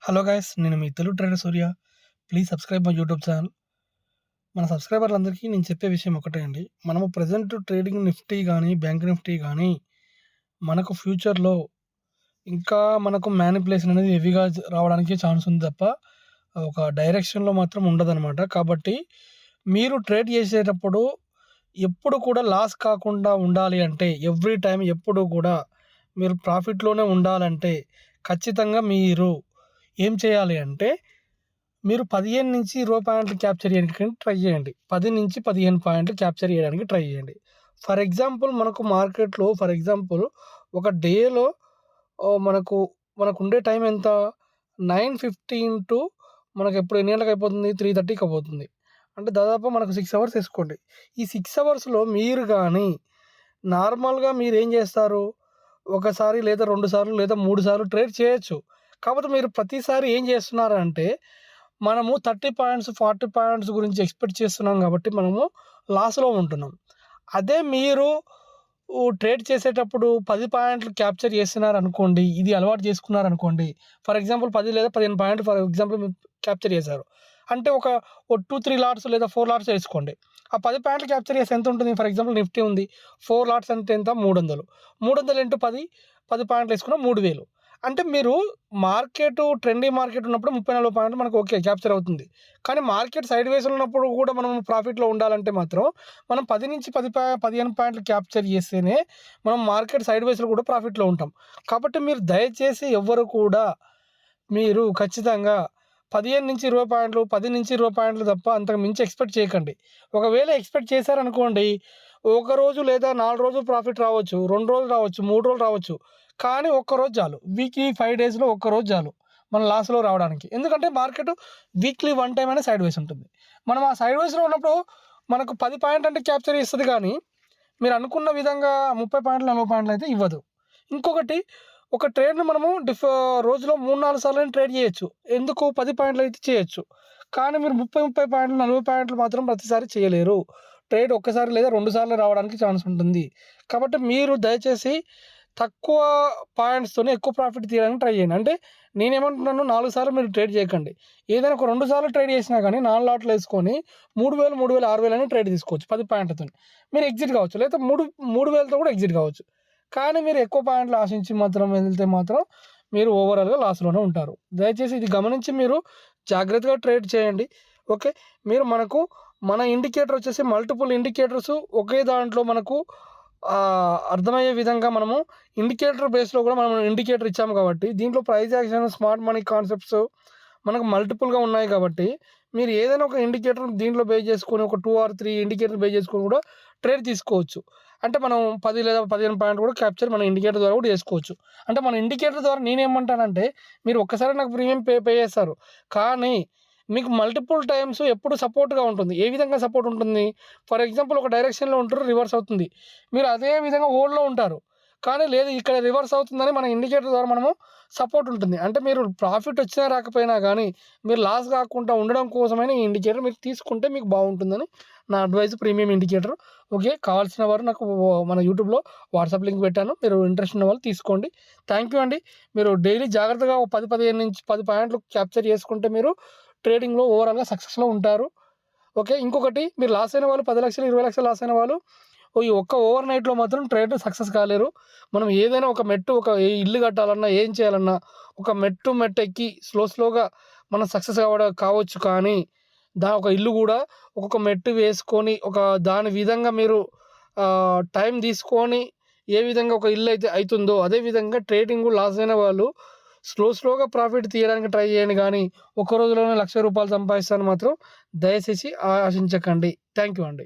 Hello guys, నేను మీ Telugu trader Surya. Please subscribe my YouTube channel. మన సబ్స్క్రైబర్లందరికీ నేను చెప్పే విషయం ఒకటే అండి. మనము ప్రెజెంట్ ట్రేడింగ్ నిఫ్టీ కానీ, బ్యాంక్ నిఫ్టీ కానీ మనకు ఫ్యూచర్‌లో ఇంకా మనకు మ్యానిపులేషన్ అనేది హెవీగా రావడానికి ఛాన్స్ ఉంది తప్ప, ఒక డైరెక్షన్‌లో మాత్రం ఉండదనమాట. కాబట్టి మీరు ట్రేడ్ చేసేటప్పుడు ఎప్పుడు కూడా లాస్ కాకుండా ఉండాలి అంటే, ఎవ్రీ టైమ్ ఎప్పుడు కూడా మీరు ప్రాఫిట్‌లోనే ఉండాలంటే, ఖచ్చితంగా మీరు ఏం చేయాలి అంటే, మీరు 15-20 పాయింట్లు క్యాప్చర్ చేయడానికి ట్రై చేయండి. 10-15 పాయింట్లు క్యాప్చర్ చేయడానికి ట్రై చేయండి. ఫర్ ఎగ్జాంపుల్ మనకు మార్కెట్‌లో ఒక డేలో మనకుండే టైం ఎంత? 9:15 టు మనకెప్పుడు ఎన్ని గంటలకు అయిపోతుంది? 3:30కి అయిపోతుంది. అంటే దాదాపు మనకు 6 అవర్స్ ఏసుకోండి. ఈ 6 అవర్స్‌లో మీరు గానీ నార్మల్‌గా మీరేం చేస్తారు? ఒకసారి లేదా 2 సార్లు లేదా 3 సార్లు ట్రేడ్ చేయొచ్చు. కాకపోతే మీరు ప్రతిసారి ఏం చేస్తున్నారంటే, మనము 30 పాయింట్స్, 40 పాయింట్స్ గురించి ఎక్స్‌పెక్ట్ చేస్తున్నాం కాబట్టి మనము లాస్‌లో ఉంటున్నాం. అదే మీరు ట్రేడ్ చేసేటప్పుడు 10 పాయింట్లు క్యాప్చర్ చేస్తున్నారనుకోండి, ఇది అలవాటు చేసుకున్నారనుకోండి. ఫర్ ఎగ్జాంపుల్ 10 లేదా 15 పాయింట్లు ఫర్ ఎగ్జాంపుల్ మీరు క్యాప్చర్ చేశారు. అంటే ఒక 2, 3 లాట్స్ లేదా 4 లాట్స్ ఏసుకోండి. ఆ 10 పాయింట్లు క్యాప్చర్ చేస్తే ఎంతుంటుంది? ఫర్ ఎగ్జాంపుల్ నిఫ్టీ ఉంది. 4 లాట్స్ అంటే ఎంత? 300. 300 ఇంటూ 10, 10 పాయింట్లు ఏసుకున్న 3000. అంటే మీరు ట్రెండీ మార్కెట్ ఉన్నప్పుడు 30, 40 పాయింట్లు మనకు ఓకే క్యాప్చర్ అవుతుంది. కానీ మార్కెట్ సైడ్ వేస్‌లో ఉన్నప్పుడు కూడా మనం ప్రాఫిట్‌లో ఉండాలంటే మాత్రం మనం 15 పాయింట్లు క్యాప్చర్ చేస్తేనే మనం మార్కెట్ సైడ్ వేస్‌లో కూడా ప్రాఫిట్‌లో ఉంటాం. కాబట్టి మీరు దయచేసి ఎవ్వరు కూడా మీరు ఖచ్చితంగా 15-20 పాయింట్లు, 10-20 పాయింట్లు తప్ప అంతకు మించి ఎక్స్‌పెక్ట్ చేయకండి. ఒకవేళ ఎక్స్‌పెక్ట్ చేశారనుకోండి, ఒక రోజు లేదా 4 రోజులు ప్రాఫిట్ రావచ్చు, 2 రోజులు రావచ్చు, 3 రోజులు రావచ్చు. కానీ ఒక్కరోజు చాలు. వీక్లీ 5 డేస్‌లో ఒక్కరోజు చాలు మనం లాస్‌లో రావడానికి. ఎందుకంటే మార్కెట్ వీక్లీ 1 టైమ్ అయినా సైడ్ వేస్ ఉంటుంది. మనం ఆ సైడ్ వేస్‌లో ఉన్నప్పుడు మనకు 10 పాయింట్లు అంటే క్యాప్చర్ చేస్తది కానీ, మీరు అనుకున్న విధంగా 30 పాయింట్లు, 40 పాయింట్లు అయితే ఇవ్వదు. ఇంకొకటి, ఒక ట్రేడ్‌ని మనము రోజులో 3, 4 సార్లైనా ట్రేడ్ చేయొచ్చు. ఎందుకు? 10 పాయింట్లు అయితే చేయొచ్చు. కానీ మీరు 30 పాయింట్లు, 40 పాయింట్లు మాత్రం ప్రతిసారి చేయలేరు. ట్రేడ్ ఒక్కసారి లేదా 2 సార్లు రావడానికి ఛాన్స్ ఉంటుంది. కాబట్టి మీరు దయచేసి తక్కువ పాయింట్స్‌తోనే ఎక్కువ ప్రాఫిట్ తీయడానికి ట్రై చేయండి. అంటే నేనేమంటున్నాను, 4 సార్లు మీరు ట్రేడ్ చేయకండి. ఏదైనా ఒక 2 సార్లు ట్రేడ్ చేసినా గానీ 4 లాట్లు ఏసుకొని 3000, 3000, 6000 అని ట్రేడ్ తీసుకోవచ్చు 10 పాయింట్లతోని. మీరు ఎగ్జిట్ కావచ్చు. లేదా 3000తో కూడా ఎగ్జిట్ కావచ్చు. కానీ మీరు ఎక్కువ పాయింట్లు ఆశించి మాత్రం వెళ్తే మాత్రం మీరు ఓవరాల్‌గా లాస్‌లోనే ఉంటారు. దయచేసి ఇది గమనించి మీరు జాగ్రత్తగా ట్రేడ్ చేయండి. ఓకే. మీరు మన ఇండికేటర్ వచ్చేసి మల్టిపుల్ ఇండికేటర్స్ ఒకే దాంట్లో మనకు అర్థమయ్యే విధంగా మనము ఇండికేటర్ బేస్‌లో కూడా మనం ఇండికేటర్ ఇచ్చాము కాబట్టి, దీంట్లో price action, smart money concepts మనకు మల్టిపుల్‌గా ఉన్నాయి కాబట్టి, మీరు ఏదైనా ఒక ఇండికేటర్ దీంట్లో బేస్ చేసుకొని ఒక 2 ఆర్ 3 ఇండికేటర్ బేస్ చేసుకొని కూడా ట్రేడ్ తీసుకోవచ్చు. అంటే మనం 10 లేదా 15 పాయింట్లు కూడా క్యాప్చర్ మన ఇండికేటర్ ద్వారా కూడా చేసుకోవచ్చు. అంటే మన ఇండికేటర్ ద్వారా నేనేమంటానంటే, మీరు ఒక్కసారి నాకు ప్రీమియం పే చేస్తారు. కానీ మీకు మల్టిపుల్ టైమ్స్ ఎప్పుడు సపోర్ట్‌గా ఉంటుంది. ఏ విధంగా సపోర్ట్ ఉంటుంది? ఫర్ ఎగ్జాంపుల్ ఒక డైరెక్షన్‌లో ఉంటారు, రివర్స్ అవుతుంది. మీరు అదే విధంగా హోల్డ్‌లో ఉంటారు. కానీ లేదు, ఇక్కడ రివర్స్ అవుతుందని మన ఇండికేటర్ ద్వారా మనము సపోర్ట్ ఉంటుంది. అంటే మీరు ప్రాఫిట్ వచ్చినా రాకపోయినా గానీ, మీరు లాస్ కాకుండా ఉండడం కోసమైనా ఈ ఇండికేటర్ మీరు తీసుకుంటే మీకు బాగుంటుందని నా అడ్వైస్. Premium indicator. ఓకే. కావాల్సిన వారు నాకు మన యూట్యూబ్‌లో వాట్సాప్ లింక్ పెట్టాను. మీరు ఇంట్రెస్ట్ ఉన్న వాళ్ళు తీసుకోండి. థాంక్ యూ అండి. మీరు డైలీ జాగ్రత్తగా ఒక 10 పాయింట్లు క్యాప్చర్ చేసుకుంటే మీరు ట్రేడింగ్‌లో ఓవరాల్‌గా సక్సెస్‌లో ఉంటారు. ఓకే. ఇంకొకటి, మీరు లాస్ అయిన వాళ్ళు 10,00,000, 20,00,000 లాస్ అయిన వాళ్ళు ఈ ఒక్క ఓవర్ నైట్‌లో మాత్రం ట్రేడ్ సక్సెస్ కాలేరు. మనం ఏదైనా ఒక ఇల్లు కట్టాలన్నా, ఏం చేయాలన్నా ఒక మెట్టు ఎక్కి స్లోగా మనం సక్సెస్ కావచ్చు. కానీ ఒక ఇల్లు గూడా ఒక్కొక్క మెట్టు వేసుకొని దాని విధంగా మీరు టైం తీసుకొని ఏ విధంగా ఒక ఇల్లు అయితే అయితుందో, అదే విధంగా ట్రేడింగ్ లాస్ అయిన వాళ్ళు స్లోగా ప్రాఫిట్ తీయడానికి ట్రై చేయండి గానీ, ఒక్క రోజులోనే రూ. 1,00,000 సంపాదిస్తానని మాత్రం దయచేసి ఆశించకండి. థాంక్ యూ అండి.